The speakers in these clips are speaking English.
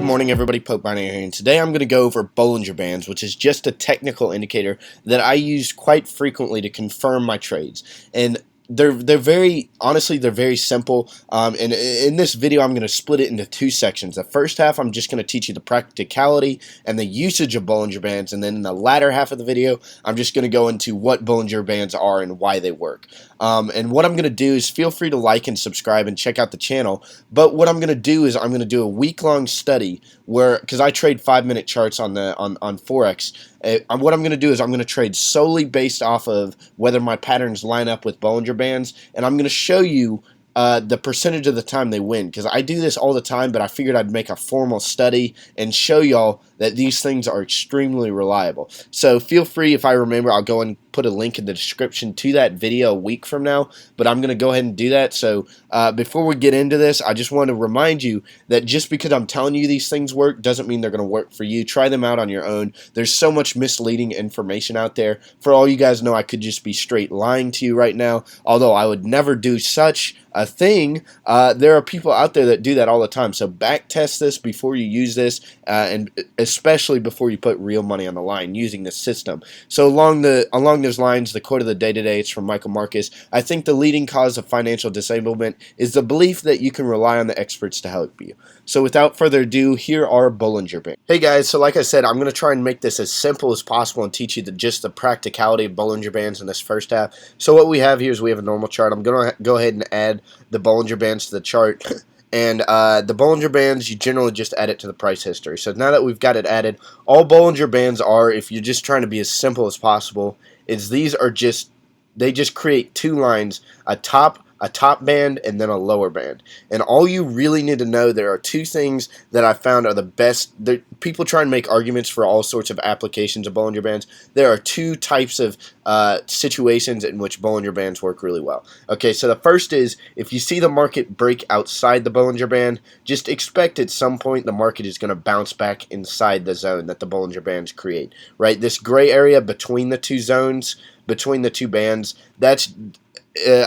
Morning everybody, Pope Binary here, and today I'm going to go over Bollinger Bands, which is just a technical indicator that I use quite frequently to confirm my trades. And they're very, honestly, they're very simple. And in this video, I'm going to split it into two sections. The first half, I'm just going to teach you the practicality and the usage of Bollinger Bands. And then in the latter half of the video, I'm just going to go into what Bollinger Bands are and why they work. And what I'm going to do is feel free to like and subscribe and check out the channel. But what I'm going to do is I'm going to do a week-long study where, because I trade 5-minute charts on Forex. What I'm going to do is I'm going to trade solely based off of whether my patterns line up with Bollinger Bands, and I'm going to show you the percentage of the time they win, because I do this all the time, but I figured I'd make a formal study and show y'all that these things are extremely reliable. So feel free, if I remember, I'll go and put a link in the description to that video a week from now, but I'm going to go ahead and do that. So before we get into this, I just want to remind you that just because I'm telling you these things work doesn't mean they're going to work for you. Try them out on your own. There's so much misleading information out there. For all you guys know, I could just be straight lying to you right now, although I would never do such a thing. There are people out there that do that all the time, so back test this before you use this, and especially before you put real money on the line using this system. So along those lines, the quote of the day today is from Michael Marcus. I think the leading cause of financial disablement is the belief that you can rely on the experts to help you. So without further ado, here are Bollinger Bands. Hey guys, so like I said, I'm going to try and make this as simple as possible and teach you just the practicality of Bollinger Bands in this first half. So what we have here is we have a normal chart. I'm going to go ahead and add the Bollinger Bands to the chart. And the Bollinger Bands, you generally just add it to the price history. So now that we've got it added, all Bollinger Bands are, if you're just trying to be as simple as possible, is they just create two lines, a top band and then a lower band. And all you really need to know, there are two things that I found are the best. People try and make arguments for all sorts of applications of Bollinger Bands. There are two types of situations in which Bollinger Bands work really well. Okay, so the first is, if you see the market break outside the Bollinger Band, just expect at some point the market is going to bounce back inside the zone that the Bollinger Bands create. Right, this gray area between the two zones, between the two bands, that's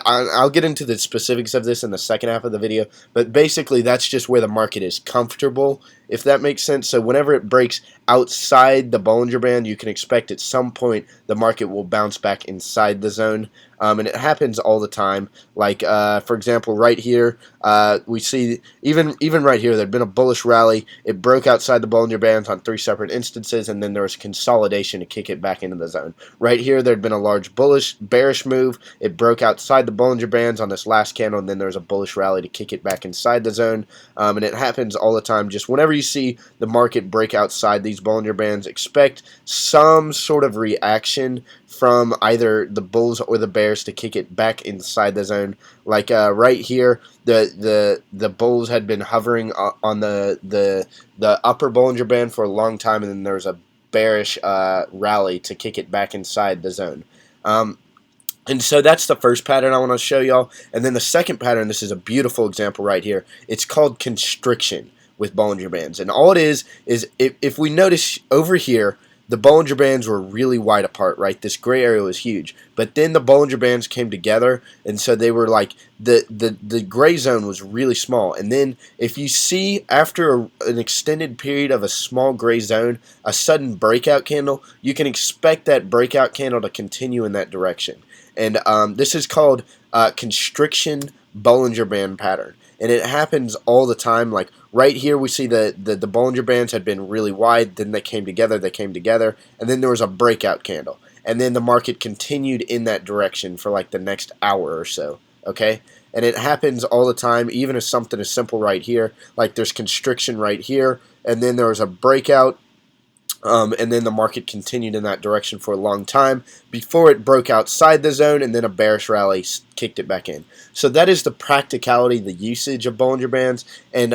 I'll get into the specifics of this in the second half of the video, but basically that's just where the market is comfortable, if that makes sense. So whenever it breaks outside the Bollinger Band, you can expect at some point the market will bounce back inside the zone, and it happens all the time. Like for example, right here, we see even right here, there'd been a bullish rally. It broke outside the Bollinger Bands on 3 separate instances, and then there was consolidation to kick it back into the zone. Right here, there'd been a large bearish move. It broke outside the Bollinger Bands on this last candle, and then there was a bullish rally to kick it back inside the zone. And it happens all the time. Just whenever you see the market break outside these Bollinger Bands, expect some sort of reaction from either the bulls or the bears to kick it back inside the zone. Like right here, the bulls had been hovering on the upper Bollinger Band for a long time, and then there was a bearish rally to kick it back inside the zone. And so that's the first pattern I want to show y'all. And then the second pattern, this is a beautiful example right here. It's called constriction with Bollinger Bands. And all it is if we notice over here, the Bollinger Bands were really wide apart, right? This gray area was huge. But then the Bollinger Bands came together, and so they were like, the gray zone was really small. And then if you see after an extended period of a small gray zone, a sudden breakout candle, you can expect that breakout candle to continue in that direction. And this is called constriction Bollinger Band pattern. And it happens all the time. Like right here, we see the Bollinger Bands had been really wide, then they came together, and then there was a breakout candle. And then the market continued in that direction for like the next hour or so, okay? And it happens all the time, even as something as simple right here. Like there's constriction right here, and then there was a breakout, and then the market continued in that direction for a long time before it broke outside the zone, and then a bearish rally kicked it back in. So that is the practicality, the usage of Bollinger Bands. And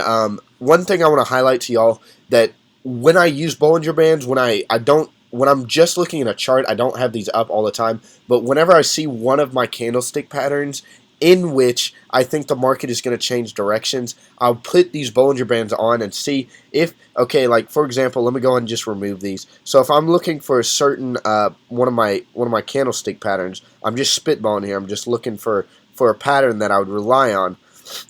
one thing I want to highlight to y'all, that when I use Bollinger Bands, when I'm just looking at a chart, I don't have these up all the time, but whenever I see one of my candlestick patterns in which I think the market is going to change directions, I'll put these Bollinger Bands on and see if, okay, like for example, let me go and just remove these. So if I'm looking for a certain one of my candlestick patterns, I'm just spitballing here. I'm just looking for a pattern that I would rely on.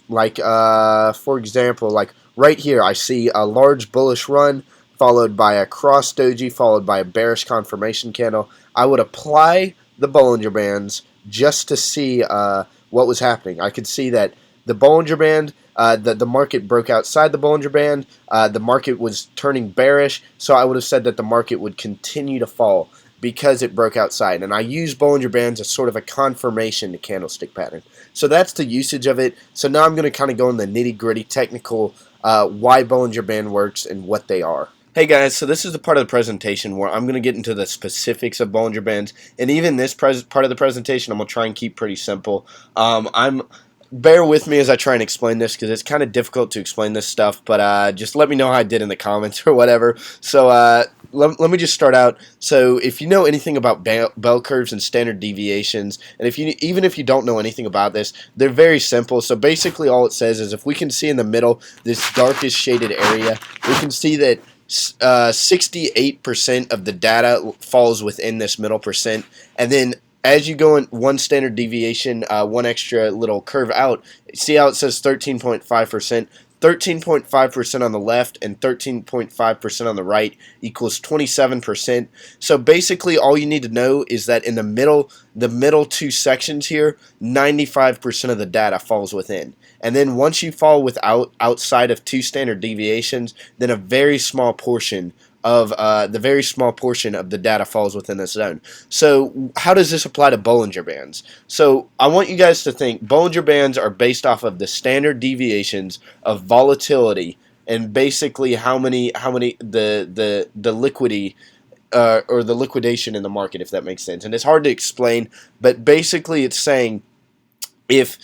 Like for example, like right here I see a large bullish run followed by a cross doji followed by a bearish confirmation candle. I would apply the Bollinger Bands just to see what was happening. I could see that the Bollinger Band, the market broke outside the Bollinger Band. The market was turning bearish, so I would have said that the market would continue to fall because it broke outside. And I use Bollinger Bands as sort of a confirmation to candlestick pattern. So that's the usage of it. So now I'm going to kind of go in the nitty-gritty technical why Bollinger Band works and what they are. Hey guys, so this is the part of the presentation where I'm going to get into the specifics of Bollinger Bands, and even this part of the presentation I'm going to try and keep pretty simple. Bear with me as I try and explain this because it's kind of difficult to explain this stuff, but just let me know how I did in the comments or whatever. So let me just start out. So if you know anything about bell curves and standard deviations, and even if you don't know anything about this, they're very simple. So basically all it says is if we can see in the middle this darkest shaded area, we can see that 68% of the data falls within this middle percent, and then as you go in one standard deviation, one extra little curve out, see how it says 13.5%? 13.5% on the left and 13.5% on the right equals 27%. So basically all you need to know is that in the middle two sections here, 95% of the data falls within. And then once you fall outside of two standard deviations, then a very small portion of the data falls within this zone. So how does this apply to Bollinger Bands? So I want you guys to think Bollinger Bands are based off of the standard deviations of volatility and basically how many the liquidity or the liquidation in the market, if that makes sense. And it's hard to explain, but basically it's saying if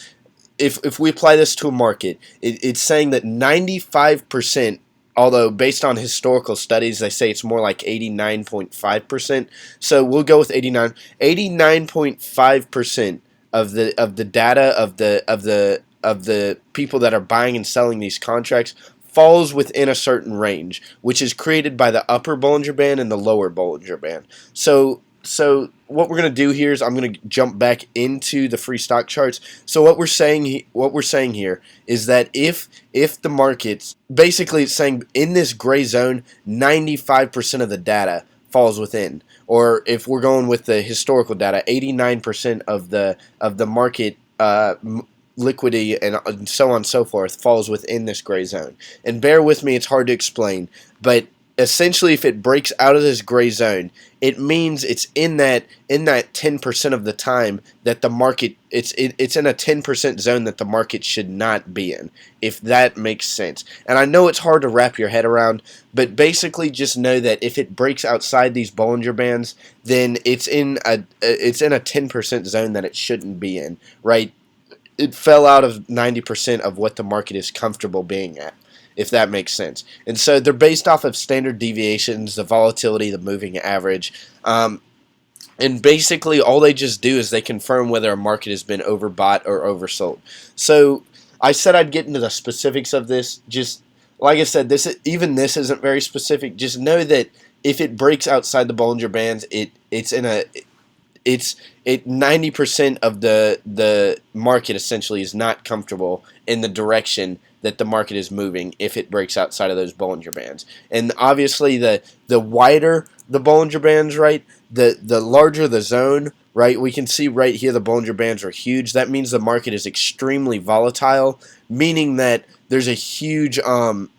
we apply this to a market, it's saying that 95%, although based on historical studies, they say it's more like 89.5%. So we'll go with 89. 89.5% of the data of the people that are buying and selling these contracts falls within a certain range, which is created by the upper Bollinger Band and the lower Bollinger Band. So what we're going to do here is I'm going to jump back into the free stock charts. So what we're saying here is that if the markets, basically it's saying in this gray zone, 95% of the data falls within, or if we're going with the historical data, 89% of the market liquidity and so on and so forth falls within this gray zone. And bear with me, it's hard to explain, but essentially if it breaks out of this gray zone, it means it's in that 10% of the time that the market, it's in a 10% zone that the market should not be in, if that makes sense. And I know it's hard to wrap your head around, but basically just know that if it breaks outside these Bollinger Bands, then it's in a 10% zone that it shouldn't be in, right? It fell out of 90% of what the market is comfortable being at, if that makes sense. And so they're based off of standard deviations, the volatility, the moving average. And basically all they just do is they confirm whether a market has been overbought or oversold. So I said I'd get into the specifics of this. Just like I said, this isn't very specific. Just know that if it breaks outside the Bollinger Bands, it's 90% of the market essentially is not comfortable in the direction that the market is moving if it breaks outside of those Bollinger Bands. And obviously the wider the Bollinger Bands, right, the larger the zone, right, we can see right here the Bollinger Bands are huge. That means the market is extremely volatile, meaning that there's a huge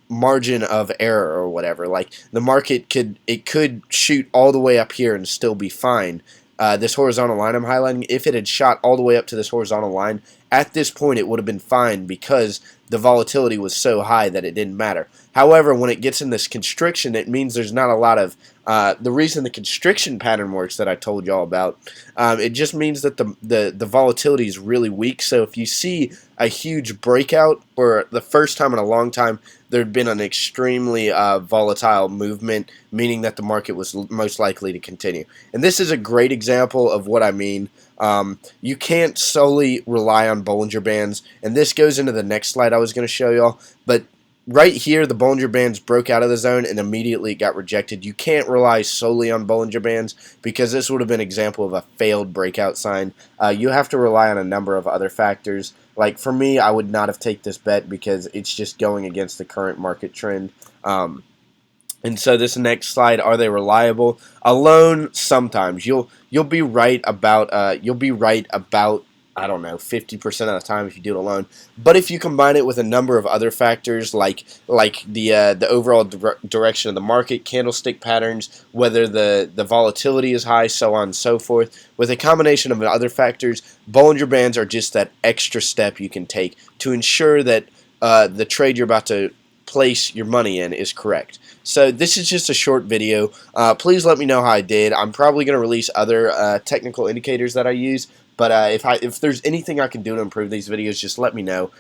margin of error or whatever. Like the market could shoot all the way up here and still be fine. This horizontal line I'm highlighting, if it had shot all the way up to this horizontal line, at this point it would have been fine because the volatility was so high that it didn't matter. However, when it gets in this constriction, it means there's not a lot of, the reason the constriction pattern works that I told y'all about, it just means that the volatility is really weak. So if you see a huge breakout, or the first time in a long time there had been an extremely volatile movement, meaning that the market was most likely to continue. And this is a great example of what I mean. You can't solely rely on Bollinger Bands, and this goes into the next slide I was going to show y'all, but right here the Bollinger Bands broke out of the zone and immediately got rejected. You can't rely solely on Bollinger Bands because this would have been an example of a failed breakout sign. You have to rely on a number of other factors Like for me, I would not have taken this bet because it's just going against the current market trend. And so this next slide, are they reliable? Alone, sometimes you'll be right about I don't know 50% of the time if you do it alone. But if you combine it with a number of other factors like the overall direction of the market, candlestick patterns, whether the volatility is high, so on and so forth, with a combination of other factors, Bollinger Bands are just that extra step you can take to ensure that the trade you're about to place your money in is correct. So this is just a short video. Please let me know how I did. I'm probably going to release other technical indicators that I use, but if there's anything I can do to improve these videos, just let me know.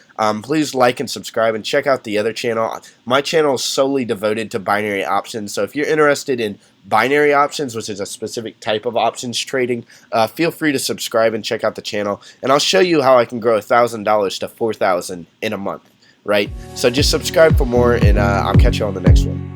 Please like and subscribe and check out the other channel. My channel is solely devoted to binary options, so if you're interested in binary options, which is a specific type of options trading, feel free to subscribe and check out the channel, and I'll show you how I can grow $1,000 to $4,000 in a month. Right? So just subscribe for more, and I'll catch you on the next one.